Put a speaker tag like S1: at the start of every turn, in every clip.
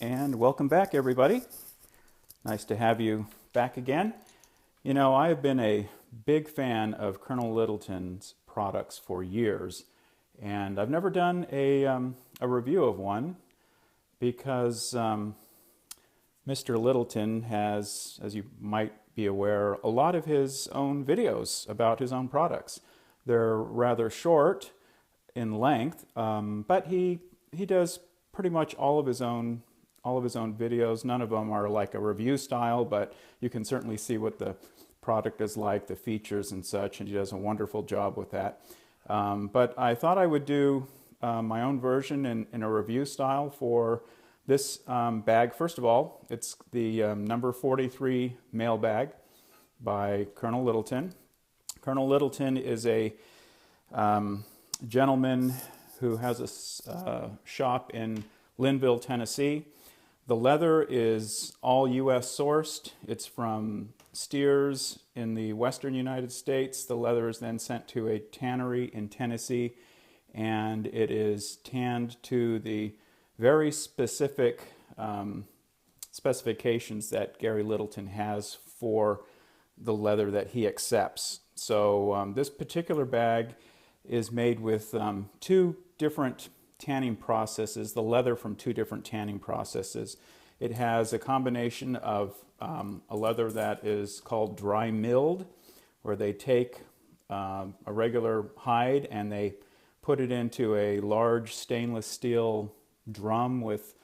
S1: And welcome back, everybody. Nice to have you back again. You know, I have been a big fan of Colonel Littleton's products for years, and I've never done a review of one because Mr. Littleton has, as you might be aware, a lot of his own videos about his own products. They're rather short in length, but he does pretty much all of his own videos. None of them are like a review style, but you can certainly see what the product is like, the features and such, and he does a wonderful job with that. But I thought I would do my own version in a review style for this bag. First of all, it's the number 43 Mailbag by Colonel Littleton. Colonel Littleton is a gentleman who has a shop in Lynnville, Tennessee. The leather is all U.S. sourced. It's from steers in the western United States. The leather is then sent to a tannery in Tennessee, and it is tanned to the very specific specifications that Gary Littleton has for the leather that he accepts. So this particular bag is made with two different tanning processes, the leather from two different tanning processes. It has a combination of a leather that is called dry milled, where they take a regular hide and they put it into a large stainless steel drum with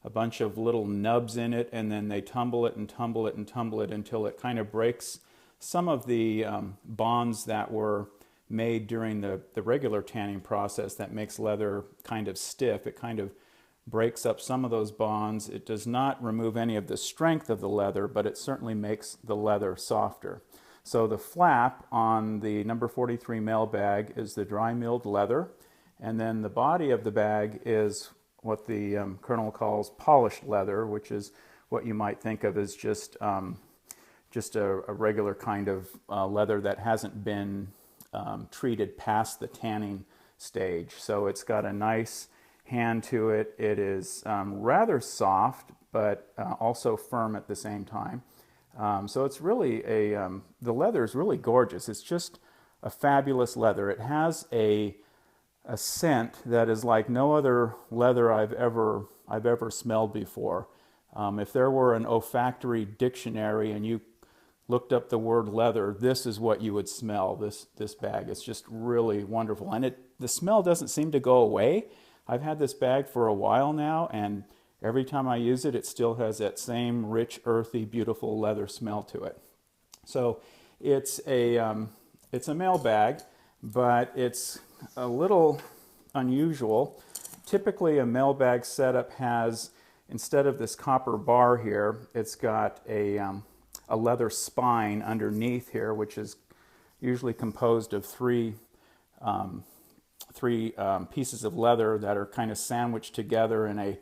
S1: a bunch of little nubs in it, and then they tumble it and tumble it and tumble it until it kind of breaks some of the bonds that were made during the regular tanning process that makes leather kind of stiff. It kind of breaks up some of those bonds. It does not remove any of the strength of the leather, but it certainly makes the leather softer. So the flap on the number 43 Mailbag is the dry milled leather, and then the body of the bag is what the Colonel calls polished leather, which is what you might think of as just a regular kind of leather that hasn't been treated past the tanning stage. So it's got a nice hand to it. It is rather soft, but also firm at the same time. So it's really the leather is really gorgeous. It's just a fabulous leather. It has a scent that is like no other leather I've ever smelled before. If there were an olfactory dictionary and you looked up the word leather, this is what you would smell, this bag. It's just really wonderful. And the smell doesn't seem to go away. I've had this bag for a while now, and every time I use it, it still has that same rich, earthy, beautiful leather smell to it. So it's a mail bag, but it's a little unusual. Typically, a mail bag setup has, instead of this copper bar here, it's got a leather spine underneath here, which is usually composed of three pieces of leather that are kind of sandwiched together in a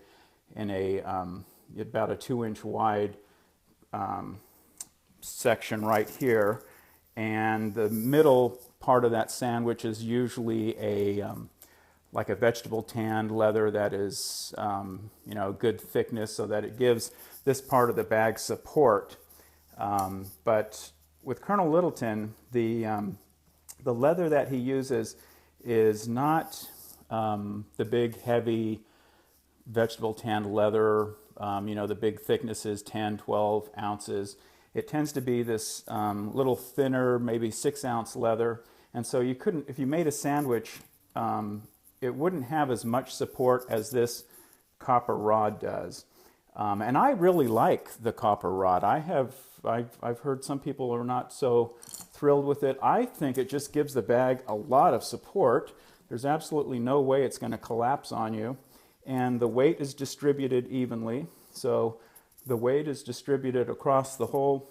S1: about a 2-inch wide section right here, and the middle part of that sandwich is usually like a vegetable tanned leather that is good thickness, so that it gives this part of the bag support. But with Colonel Littleton, the leather that he uses is not the big, heavy vegetable tanned leather, the big thicknesses, 10, 12 ounces. It tends to be this little thinner, maybe 6-ounce leather. And so you couldn't, if you made a sandwich, it wouldn't have as much support as this copper rod does. And I really like the copper rod. I've heard some people are not so thrilled with it. I think it just gives the bag a lot of support. There's absolutely no way it's going to collapse on you. And the weight is distributed evenly. So the weight is distributed across the whole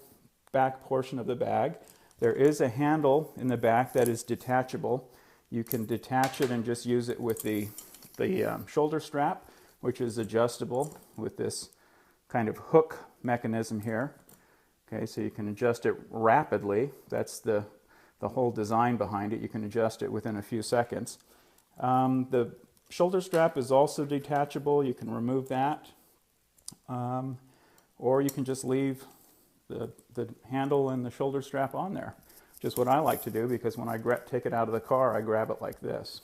S1: back portion of the bag. There is a handle in the back that is detachable. You can detach it and just use it with the shoulder strap, which is adjustable with this kind of hook mechanism here. Okay, so you can adjust it rapidly. That's the whole design behind it. You can adjust it within a few seconds. The shoulder strap is also detachable. You can remove that. or you can just leave the handle and the shoulder strap on there, which is what I like to do, because when I take it out of the car, I grab it like this.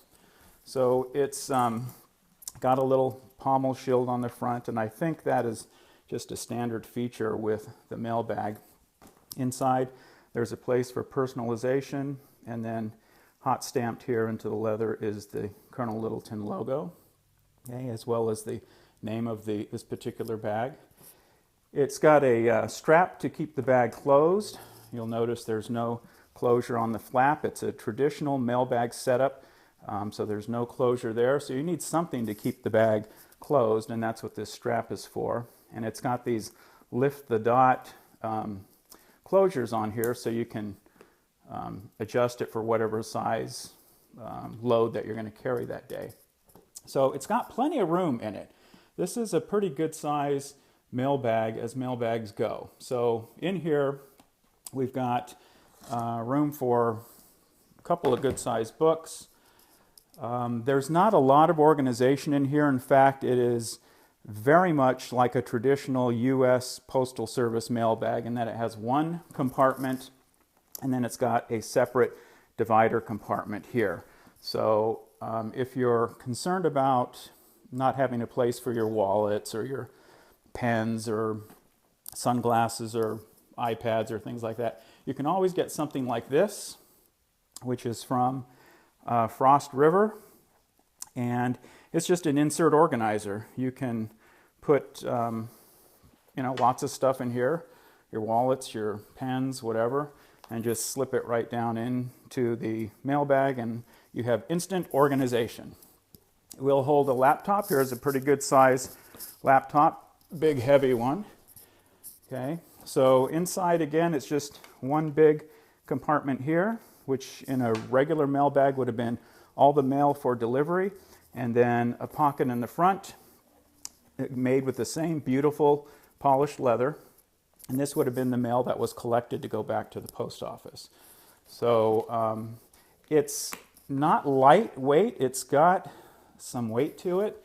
S1: So it's got a little pommel shield on the front, and I think that is just a standard feature with the mailbag. Inside, there's a place for personalization, and then hot stamped here into the leather is the Colonel Littleton logo, okay, as well as the name of this particular bag. It's got a strap to keep the bag closed. You'll notice there's no closure on the flap. It's a traditional mailbag setup, so there's no closure there. So you need something to keep the bag closed, and that's what this strap is for. And it's got these lift the dot closures on here, so you can adjust it for whatever size load that you're going to carry that day. So it's got plenty of room in it. This is a pretty good size mailbag as mailbags go. So in here we've got room for a couple of good sized books. There's not a lot of organization in here. In fact, it is very much like a traditional U.S. Postal Service mailbag in that it has one compartment, and then it's got a separate divider compartment here. So if you're concerned about not having a place for your wallets or your pens or sunglasses or iPads or things like that, you can always get something like this, which is from Frost River, and it's just an insert organizer. You can put lots of stuff in here, your wallets, your pens, whatever, and just slip it right down into the mailbag, and you have instant organization. It will hold a laptop. Here's a pretty good size laptop, big heavy one. Okay, so inside again, it's just one big compartment here, which in a regular mailbag would have been all the mail for delivery, and then a pocket in the front made with the same beautiful polished leather, and this would have been the mail that was collected to go back to the post office. So it's not lightweight, it's got some weight to it,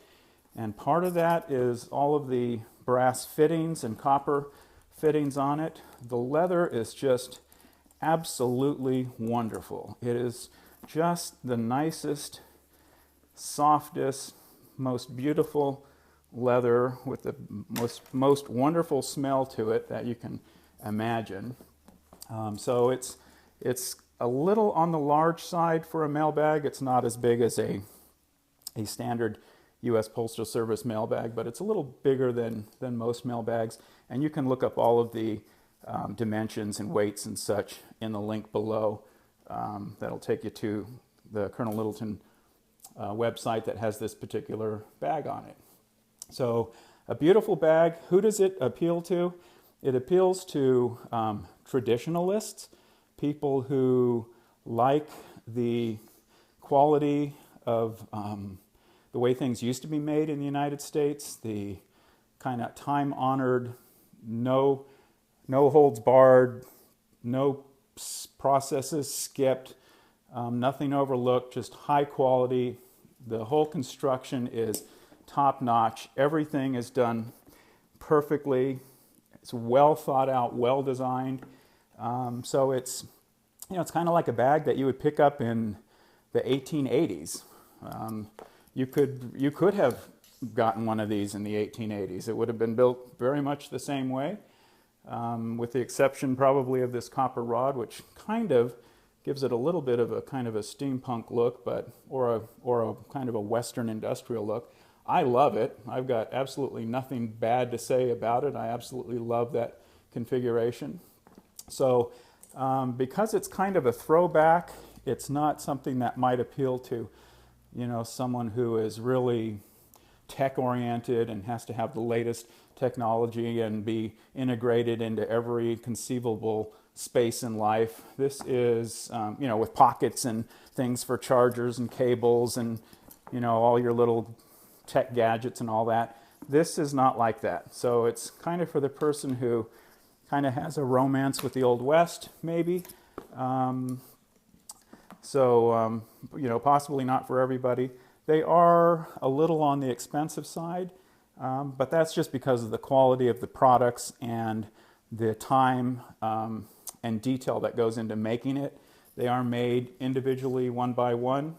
S1: and part of that is all of the brass fittings and copper fittings on it. The leather is just absolutely wonderful. It is just the nicest, softest, most beautiful leather with the most wonderful smell to it that you can imagine. So it's a little on the large side for a mailbag. It's not as big as a standard U.S. Postal Service mailbag, but it's a little bigger than most mailbags. And you can look up all of the dimensions and weights and such in the link below. That'll take you to the Colonel Littleton website that has this particular bag on it. So a beautiful bag. Who does it appeal to? It appeals to traditionalists, people who like the quality of the way things used to be made in the United States, the kind of time-honored, no holds barred, no processes skipped, nothing overlooked, just high quality. The whole construction is top-notch. Everything is done perfectly. It's well thought out, well designed. So it's kind of like a bag that you would pick up in the 1880s. You could have gotten one of these in the 1880s. It would have been built very much the same way, with the exception probably of this copper rod, which kind of gives it a little bit of a kind of a steampunk look, or a kind of a Western industrial look. I love it. I've got absolutely nothing bad to say about it. I absolutely love that configuration. So because it's kind of a throwback, it's not something that might appeal to, someone who is really tech-oriented and has to have the latest technology and be integrated into every conceivable space in life. This is, with pockets and things for chargers and cables and, all your little tech gadgets and all that. This is not like that. So it's kind of for the person who kind of has a romance with the Old West, maybe. Possibly not for everybody. They are a little on the expensive side. But that's just because of the quality of the products and the time and detail that goes into making it. They are made individually, one by one,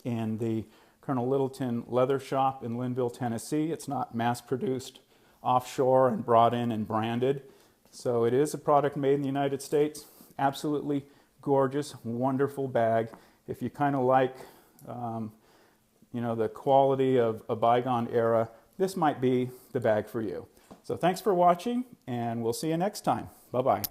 S1: in the Colonel Littleton leather shop in Lynnville, Tennessee. It's not mass-produced offshore and brought in and branded. So it is a product made in the United States. Absolutely gorgeous, wonderful bag. If you kind of like, the quality of a bygone era, this might be the bag for you. So thanks for watching, and we'll see you next time. Bye-bye.